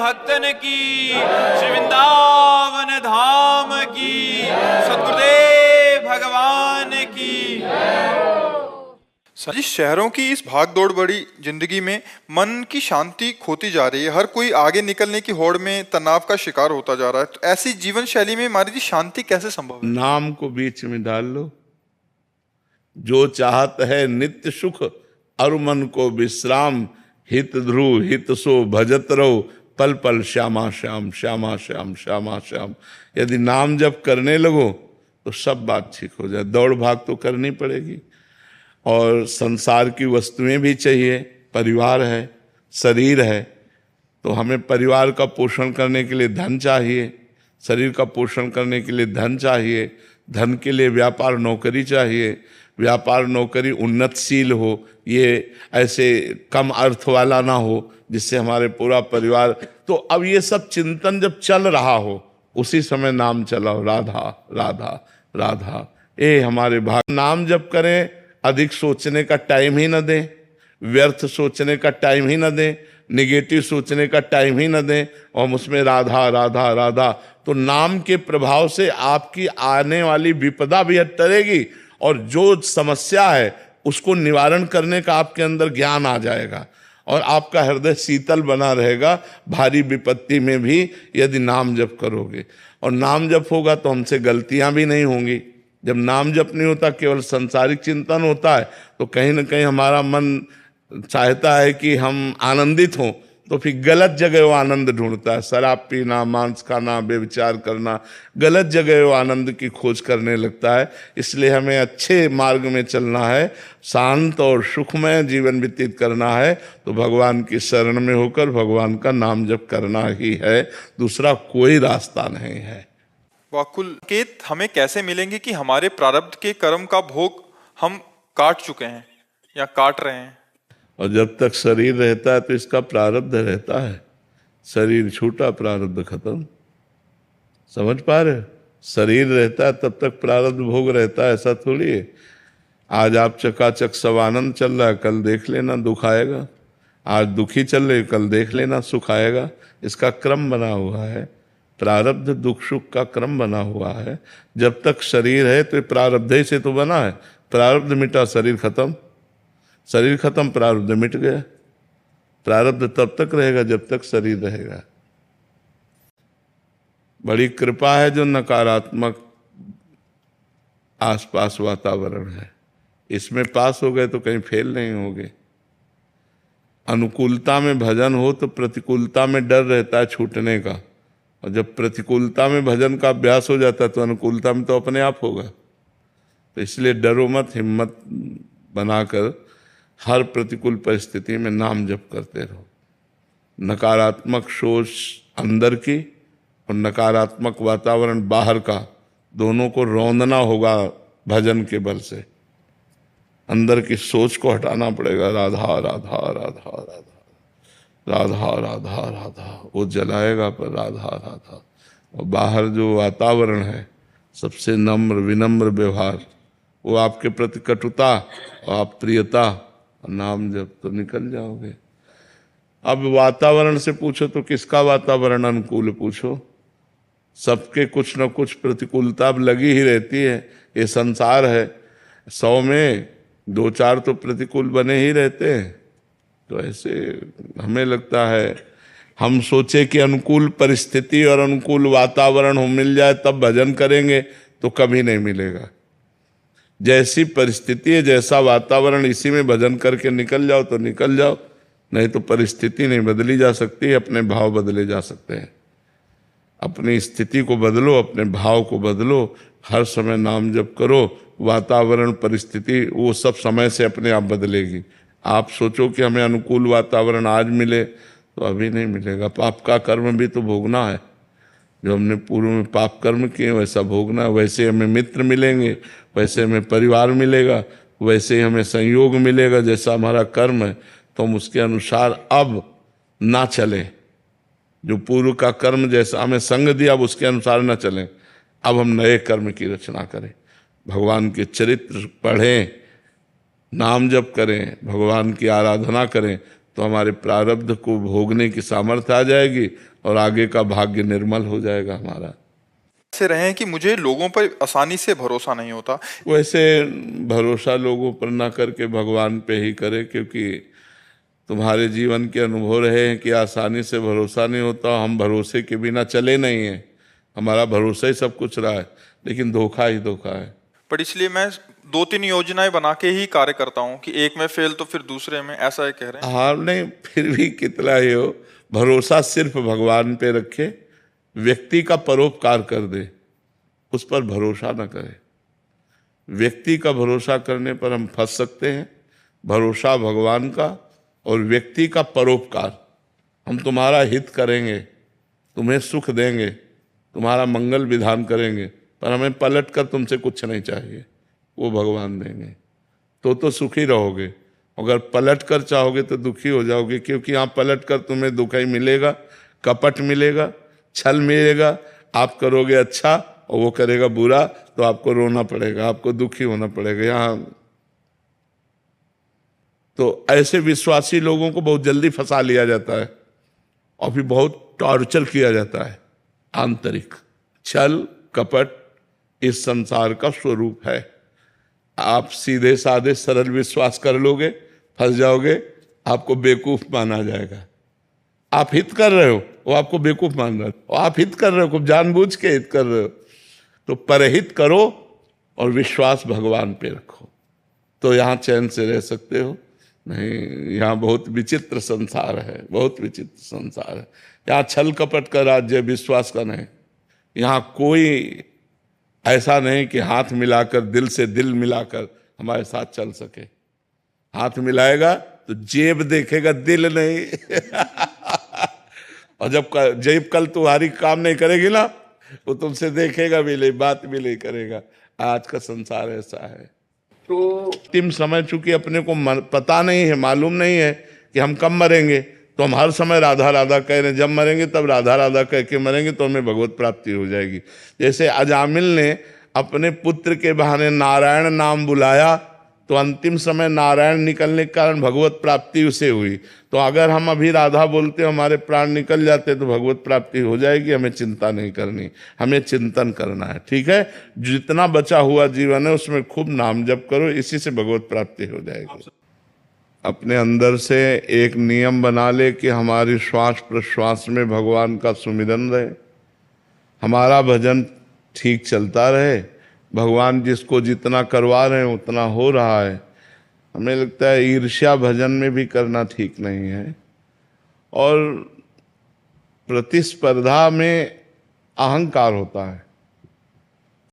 भक्तन की, श्री वृंदावन धाम की, सद्गुरुदेव भगवान की। जी, शहरों की इस भाग दौड़ बड़ी जिंदगी में मन की शांति खोती जा रही है। हर कोई आगे निकलने की होड़ में तनाव का शिकार होता जा रहा है। तो ऐसी जीवन शैली में हमारी जी शांति कैसे संभव है? नाम को बीच में डाल लो। जो चाहत है नित्य सुख, और मन को विश्राम, हित ध्रुव हित सो भजत रहो, पल पल श्यामा श्याम श्यामा श्याम श्यामा श्याम। यदि नाम जप करने लगो तो सब बात ठीक हो जाए। दौड़ भाग तो करनी पड़ेगी, और संसार की वस्तुएं भी चाहिए। परिवार है, शरीर है, तो हमें परिवार का पोषण करने के लिए धन चाहिए, शरीर का पोषण करने के लिए धन चाहिए, धन के लिए व्यापार नौकरी चाहिए, व्यापार नौकरी उन्नतशील हो, ये ऐसे कम अर्थ वाला ना हो जिससे हमारे पूरा परिवार। तो अब ये सब चिंतन जब चल रहा हो, उसी समय नाम चलाओ, राधा राधा राधा। ए हमारे भाग, नाम जप करें, अधिक सोचने का टाइम ही न दें, व्यर्थ सोचने का टाइम ही न दें, निगेटिव सोचने का टाइम ही न दें, और उसमें राधा राधा राधा। तो नाम के प्रभाव से आपकी आने वाली विपदा भी टलेगी, और जो समस्या है उसको निवारण करने का आपके अंदर ज्ञान आ जाएगा, और आपका हृदय शीतल बना रहेगा भारी विपत्ति में भी, यदि नाम जप करोगे। और नाम जप होगा तो हमसे गलतियां भी नहीं होंगी। जब नाम जप नहीं होता, केवल सांसारिक चिंतन होता है, तो कहीं ना कहीं हमारा मन चाहता है कि हम आनंदित हों, तो फिर गलत जगह वो आनंद ढूंढता है। शराब पीना, मांस खाना, व्यभिचार करना, गलत जगह वो आनंद की खोज करने लगता है। इसलिए हमें अच्छे मार्ग में चलना है, शांत और सुखमय जीवन व्यतीत करना है, तो भगवान की शरण में होकर भगवान का नाम जप करना ही है, दूसरा कोई रास्ता नहीं है। वाकुल केत हमें कैसे मिलेंगे कि हमारे प्रारब्ध के कर्म का भोग हम काट चुके हैं या काट रहे हैं? और जब तक शरीर रहता है तो इसका प्रारब्ध रहता है। शरीर छूटा, प्रारब्ध खत्म। समझ पा रहे? शरीर रहता है तब तक प्रारब्ध भोग रहता है, ऐसा थोड़ी है। आज आप चकाचक सब आनंद चल रहा है, कल देख लेना दुख आएगा। आज दुखी चल रहे, कल देख लेना सुख आएगा। इसका क्रम बना हुआ है, प्रारब्ध दुख सुख का क्रम बना हुआ है। जब तक शरीर है तो प्रारब्ध ही से तो बना है। प्रारब्ध मिटा, शरीर खत्म, शरीर खत्म, प्रारब्ध मिट गया। प्रारब्ध तब तक रहेगा जब तक शरीर रहेगा। बड़ी कृपा है जो नकारात्मक आसपास वातावरण है, इसमें पास हो गए तो कहीं फेल नहीं होगे। अनुकूलता में भजन हो तो प्रतिकूलता में डर रहता है छूटने का, और जब प्रतिकूलता में भजन का अभ्यास हो जाता है तो अनुकूलता में तो अपने आप होगा। तो इसलिए डरो मत, हिम्मत बनाकर हर प्रतिकूल परिस्थिति में नाम जप करते रहो। नकारात्मक सोच अंदर की और नकारात्मक वातावरण बाहर का, दोनों को रौंदना होगा भजन के बल से। अंदर की सोच को हटाना पड़ेगा। राधा राधा राधा राधा राधा राधा राधा, वो जलाएगा पर राधा राधा। और बाहर जो वातावरण है सबसे नम्र विनम्र व्यवहार, वो आपके प्रति कटुता और आप प्रियता, नाम जब तो निकल जाओगे। अब वातावरण से पूछो तो किसका वातावरण अनुकूल, पूछो। सबके कुछ न कुछ प्रतिकूलता लगी ही रहती है। ये संसार है, 100 में 2-4 तो प्रतिकूल बने ही रहते हैं। तो ऐसे हमें लगता है, हम सोचे कि अनुकूल परिस्थिति और अनुकूल वातावरण हो मिल जाए तब भजन करेंगे, तो कभी नहीं मिलेगा। जैसी परिस्थिति है, जैसा वातावरण, इसी में भजन करके निकल जाओ तो निकल जाओ, नहीं तो परिस्थिति नहीं बदली जा सकती, अपने भाव बदले जा सकते हैं। अपनी स्थिति को बदलो, अपने भाव को बदलो, हर समय नाम जप करो। वातावरण परिस्थिति वो सब समय से अपने आप बदलेगी। आप सोचो कि हमें अनुकूल वातावरण आज मिले, तो अभी नहीं मिलेगा। पाप का कर्म भी तो भोगना है। जो हमने पूर्व में पाप कर्म किए वैसा भोगना है। वैसे हमें मित्र मिलेंगे, वैसे हमें परिवार मिलेगा, वैसे ही हमें संयोग मिलेगा। जैसा हमारा कर्म है तो हम उसके अनुसार अब ना चलें। जो पूर्व का कर्म जैसा हमें संग दिया, अब उसके अनुसार न चलें। अब हम नए कर्म की रचना करें, भगवान के चरित्र पढ़ें, नाम जप करें, भगवान की आराधना करें, तो हमारे प्रारब्ध को भोगने की सामर्थ्य आ जाएगी और आगे का भाग्य निर्मल हो जाएगा हमारा। ऐसे रहे कि मुझे लोगों पर आसानी से भरोसा नहीं होता। वैसे भरोसा लोगों पर ना करके भगवान पे ही करे, क्योंकि तुम्हारे जीवन के अनुभव रहे हैं कि आसानी से भरोसा नहीं होता। हम भरोसे के बिना चले नहीं हैं, हमारा भरोसा ही सब कुछ रहा है, लेकिन धोखा ही धोखा है। पर इसलिए मैं 2-3 योजनाएं बना के ही कार्य करता हूँ कि एक में फेल तो फिर दूसरे में, ऐसा ही कह रहे हैं। हाँ, नहीं, फिर भी कितना ही हो, भरोसा सिर्फ भगवान पे रखे, व्यक्ति का परोपकार कर दे, उस पर भरोसा न करे। व्यक्ति का भरोसा करने पर हम फंस सकते हैं। भरोसा भगवान का और व्यक्ति का परोपकार। हम तुम्हारा हित करेंगे, तुम्हें सुख देंगे, तुम्हारा मंगल विधान करेंगे, पर हमें पलट कर तुमसे कुछ नहीं चाहिए, वो भगवान देंगे तो सुखी रहोगे। अगर पलट कर चाहोगे तो दुखी हो जाओगे, क्योंकि यहाँ पलट कर तुम्हें दुख ही मिलेगा, कपट मिलेगा, छल मिलेगा। आप करोगे अच्छा और वो करेगा बुरा, तो आपको रोना पड़ेगा, आपको दुखी होना पड़ेगा। यहाँ तो ऐसे विश्वासी लोगों को बहुत जल्दी फंसा लिया जाता है और फिर बहुत टॉर्चर किया जाता है। आंतरिक छल कपट इस संसार का स्वरूप है। आप सीधे साधे सरल विश्वास कर लोगे, फंस जाओगे, आपको बेवकूफ माना जाएगा। आप हित कर रहे हो, वो आपको बेवकूफ मान रहा है, और आप हित कर रहे हो, खूब जानबूझ के हित कर रहे हो। तो परहित करो और विश्वास भगवान पे रखो, तो यहाँ चैन से रह सकते हो। नहीं, यहाँ बहुत विचित्र संसार है, बहुत विचित्र संसार है। यहाँ छल कपट का राज्य, विश्वास का नहीं। यहाँ कोई ऐसा नहीं कि हाथ मिलाकर, दिल से दिल मिलाकर हमारे साथ चल सके। हाथ मिलाएगा तो जेब देखेगा, दिल नहीं। और जब जेब कल तुम्हारी काम नहीं करेगी ना, वो तुमसे देखेगा भी नहीं, बात भी नहीं करेगा। आज का संसार ऐसा है। तो अंतिम समय चूंकि अपने को पता नहीं है, मालूम नहीं है कि हम कब मरेंगे, तो हम हर समय राधा राधा कह रहे हैं। जब मरेंगे तब राधा राधा कह के मरेंगे, तो हमें भगवत प्राप्ति हो जाएगी। जैसे अजामिल ने अपने पुत्र के बहाने नारायण नाम बुलाया, तो अंतिम समय नारायण निकलने के कारण भगवत प्राप्ति उसे हुई। तो अगर हम अभी राधा बोलते हमारे प्राण निकल जाते तो भगवत प्राप्ति हो जाएगी। हमें चिंता नहीं करनी, हमें चिंतन करना है। ठीक है, जितना बचा हुआ जीवन है उसमें खूब नाम जप करो, इसी से भगवत प्राप्ति हो जाएगी। अपने अंदर से एक नियम बना ले कि हमारी श्वास प्रश्वास में भगवान का सुमिरन रहे, हमारा भजन ठीक चलता रहे। भगवान जिसको जितना करवा रहे हैं उतना हो रहा है। हमें लगता है ईर्ष्या भजन में भी करना ठीक नहीं है, और प्रतिस्पर्धा में अहंकार होता है।